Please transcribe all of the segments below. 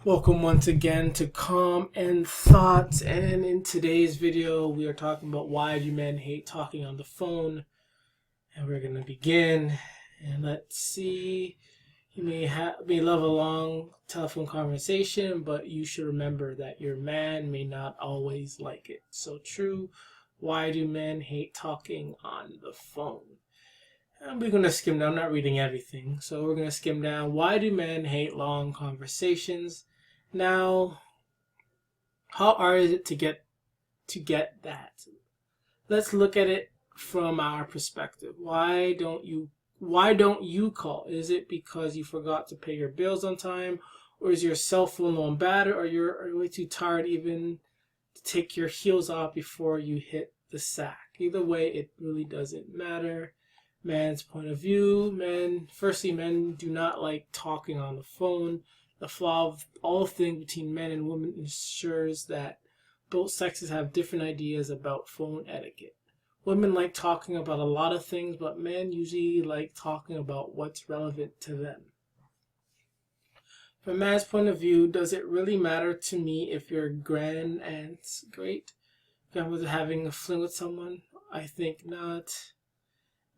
Welcome once again to Calm and Thoughts, and in today's video we are talking about why do men hate talking on the phone, and we're going to begin. And let's see, you may love a long telephone conversation, but you should remember that your man may not always like it. So true. Why do men hate talking on the phone? And we're going to skim down, I'm not reading everything, so we're going to skim down. Why do men hate long conversations? Now, how hard is it to get that? Let's look at it from our perspective. Why don't you call? Is it because you forgot to pay your bills on time, or is your cell phone low on battery, or you're way too tired even to take your heels off before you hit the sack? Either way, it really doesn't matter. Man's point of view, men do not like talking on the phone. The flaw of all things between men and women ensures that both sexes have different ideas about phone etiquette. Women like talking about a lot of things, but men usually like talking about what's relevant to them. From a man's point of view, does it really matter to me if your grandaunt's grandmother having a fling with someone? I think not.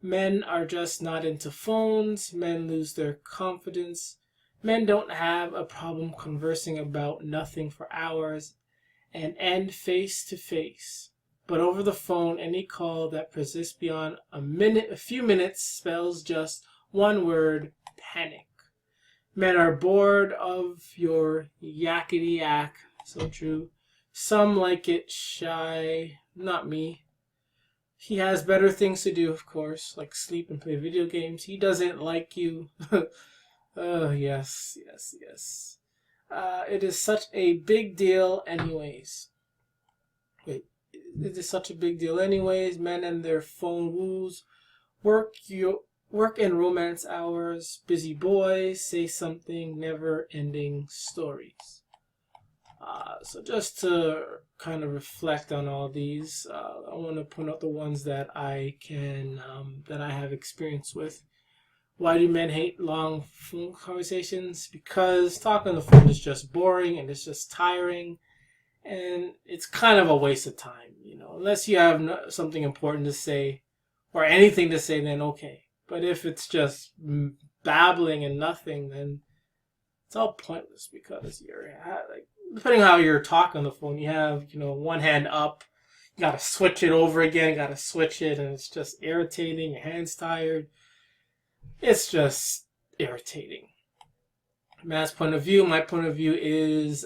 Men are just not into phones. Men lose their confidence. Men don't have a problem conversing about nothing for hours and end face to face. But over the phone, any call that persists beyond a few minutes spells just one word: panic. Men are bored of your yakety yak. So true. Some like it shy. Not me. He has better things to do, of course, like sleep and play video games. He doesn't like you. Oh, yes. It is such a big deal anyways. Wait, it is such a big deal anyways. Men and their phone woos. Work and romance hours. Busy boys. Say something. Never-ending stories. So just to kind of reflect on all these, I want to point out the ones that I have experience with. Why do men hate long phone conversations? Because talking on the phone is just boring and it's just tiring, and it's kind of a waste of time. Unless you have something important to say or anything to say, then okay. But if it's just babbling and nothing, then it's all pointless because you're depending on how you're talking on the phone, you have, one hand up, you gotta switch it over again, gotta switch it, and it's just irritating, your hand's tired. It's just irritating. Man's point of view, my point of view is,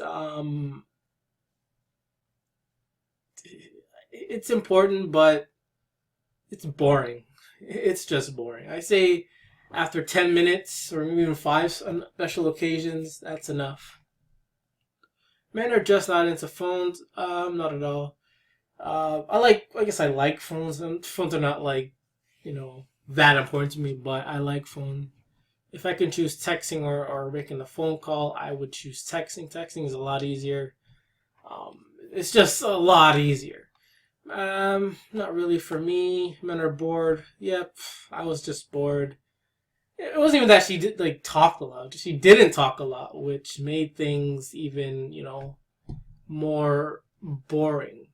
it's important, but it's boring. It's just boring. I say after 10 minutes, or even 5 on special occasions, that's enough. Men are just not into phones. Not at all. I guess I like phones. Phones are not that important to me, but I like phone. If I can choose texting or making a phone call, I would choose texting. Texting is a lot easier. It's just a lot easier. Not really for me. Men are bored. Yep, I was just bored. It wasn't even that she did talk a lot. She didn't talk a lot, which made things even more boring.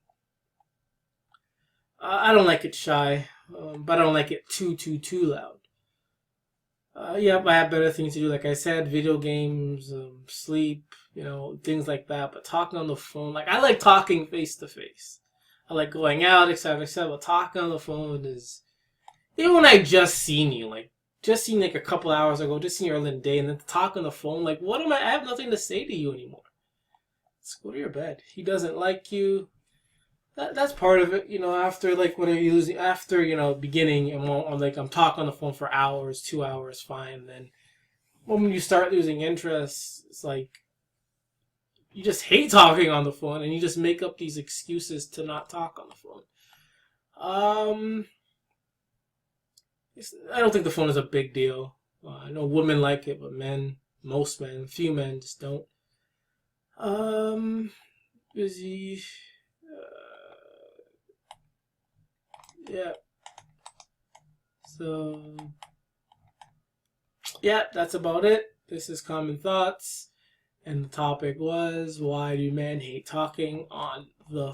I don't like it shy, but I don't like it too loud. Yep, I have better things to do. Like I said, video games, sleep, things like that. But talking on the phone, I like talking face to face. I like going out, etc., etc. But talking on the phone is, even when I just seen you, a couple hours ago, just seen you earlier in the day, and then to talk on the phone, what am I have nothing to say to you anymore. Let's go to your bed. He doesn't like you. That's part of it, after when I'm using, after, beginning, and I'm talking on the phone for hours, 2 hours, fine. Then when you start losing interest, it's you just hate talking on the phone, and you just make up these excuses to not talk on the phone. I don't think the phone is a big deal. I know women like it, but most men, few men just don't. Busy. Yeah. So, yeah, that's about it. This is Common Thoughts. And the topic was, why do men hate talking on the